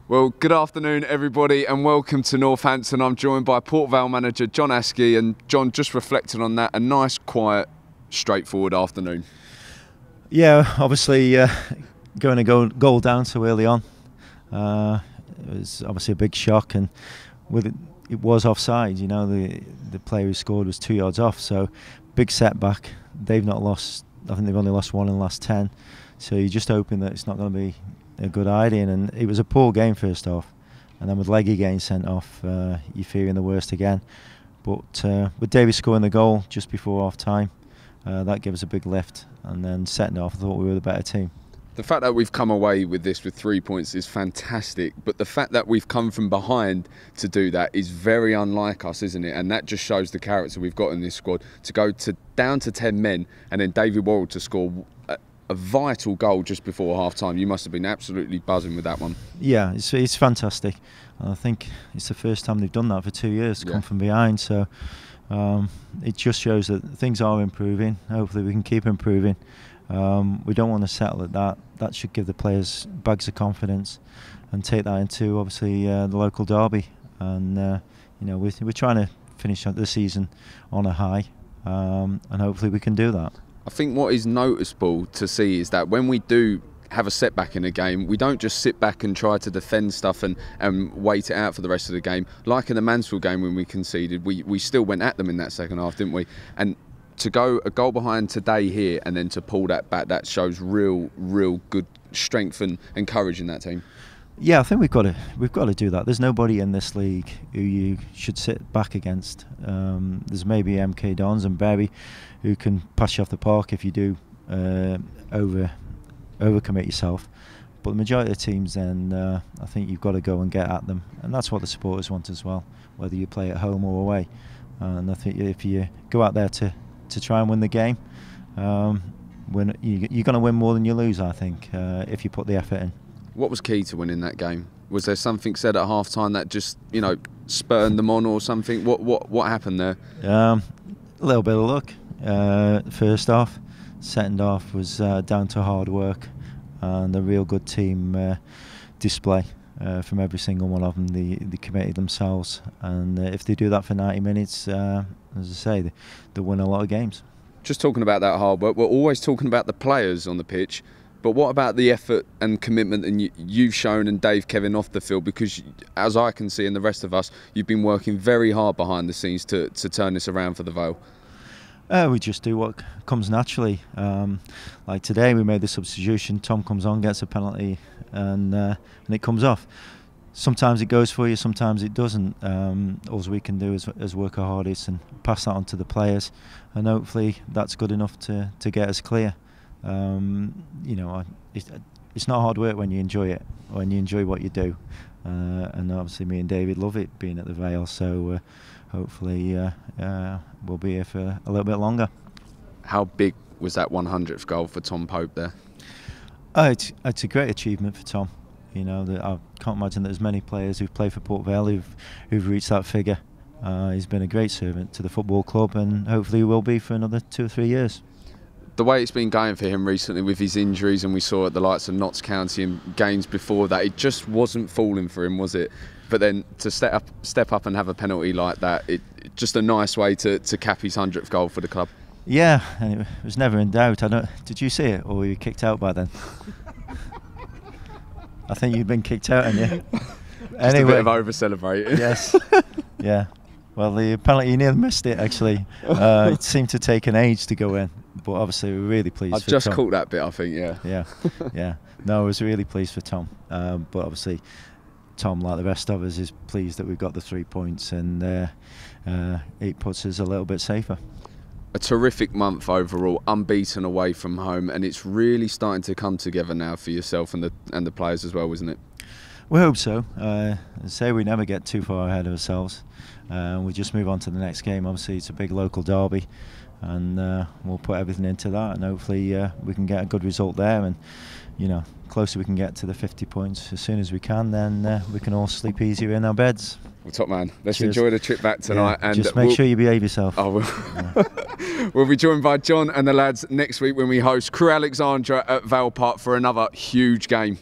Well, good afternoon everybody and welcome to Northampton. I'm joined by Port Vale manager John Askey, and John, just reflecting on that, a nice, quiet, straightforward afternoon. Yeah, obviously going to goal down so early on, it was obviously a big shock, and with it was offside. You know, the player who scored was 2 yards off, so big setback. They've not lost. I think they've only lost one in the last 10. So you're just hoping that it's not going to be a good hiding. And it was a poor game first half, and then with Leggy getting sent off, you're fearing the worst again. But with Davies scoring the goal just before half time, that gave us a big lift. And then setting off, I thought we were the better team. The fact that we've come away with this with 3 points is fantastic, but the fact that we've come from behind to do that is very unlike us, isn't it? And that just shows the character we've got in this squad. To go down to 10 men and then David Worrell to score a vital goal just before half-time. You must have been absolutely buzzing with that one. Yeah, it's fantastic. I think it's the first time they've done that for 2 years, come from behind. So it just shows that things are improving. Hopefully we can keep improving. We don't want to settle at that. That should give the players bags of confidence and take that into obviously the local derby. And you know, we're trying to finish the season on a high, and hopefully we can do that. I think what is noticeable to see is that when we do have a setback in a game, we don't just sit back and try to defend stuff and wait it out for the rest of the game. Like in the Mansfield game when we conceded, we still went at them in that second half, didn't we? And to go a goal behind today here and then to pull that back, that shows real good strength and courage in that team. Yeah, I think we've got to do that. There's nobody in this league who you should sit back against. There's maybe MK Dons and Berry who can pass you off the park if you do overcommit yourself. But the majority of the teams, then I think you've got to go and get at them, and that's what the supporters want as well, whether you play at home or away. And I think if you go out there to try and win the game, you're going to win more than you lose, I think, if you put the effort in. What was key to winning that game? Was there something said at half time that just, you know, spurred them on or something? What happened there? A little bit of luck. First half. Second half was down to hard work and a real good team display from every single one of them. They committed themselves, and if they do that for 90 minutes, as I say, they win a lot of games. Just talking about that hard work, we're always talking about the players on the pitch, but what about the effort and commitment that you've shown and Dave, Kevin off the field? Because as I can see and the rest of us, you've been working very hard behind the scenes to turn this around for the Vale. We just do what comes naturally. Like today, we made the substitution. Tom comes on, gets a penalty, and it comes off. Sometimes it goes for you, sometimes it doesn't. All we can do is work our hardest and pass that on to the players, and hopefully that's good enough to get us clear. You know, it's not hard work when you enjoy it, when you enjoy what you do. And obviously me and David love it being at the Vale, so hopefully we'll be here for a little bit longer. How big was that 100th goal for Tom Pope there? It's a great achievement for Tom. You know, I can't imagine that there's many players who've played for Port Vale who've reached that figure. He's been a great servant to the football club, and hopefully he will be for another 2 or 3 years. The way it's been going for him recently with his injuries, and we saw at the likes of Notts County and games before that, it just wasn't falling for him, was it? But then to step up and have a penalty like that, it just a nice way to cap his 100th goal for the club. Yeah, and it was never in doubt. Did you see it, or were you kicked out by then? I think you'd been kicked out, hadn't you? Just anyway, a bit of over-celebrating. Yes. Yeah. Well, the penalty, you nearly missed it, actually. It seemed to take an age to go in, but obviously we're really pleased for Tom. I've just caught that bit, I think, yeah. Yeah, yeah. No, I was really pleased for Tom. But obviously, Tom, like the rest of us, is pleased that we've got the 3 points, and it puts us a little bit safer. A terrific month overall, unbeaten away from home, and it's really starting to come together now for yourself and the players as well, isn't it? We hope so. I say we never get too far ahead of ourselves. We just move on to the next game. Obviously, it's a big local derby, and we'll put everything into that, and hopefully we can get a good result there. And you know, closer we can get to the 50 points as soon as we can, then we can all sleep easier in our beds. Well, top man, let's enjoy the trip back tonight. Yeah, and just make sure you behave yourself. Oh, we'll be joined by John and the lads next week when we host Crewe Alexandra at Vale Park for another huge game.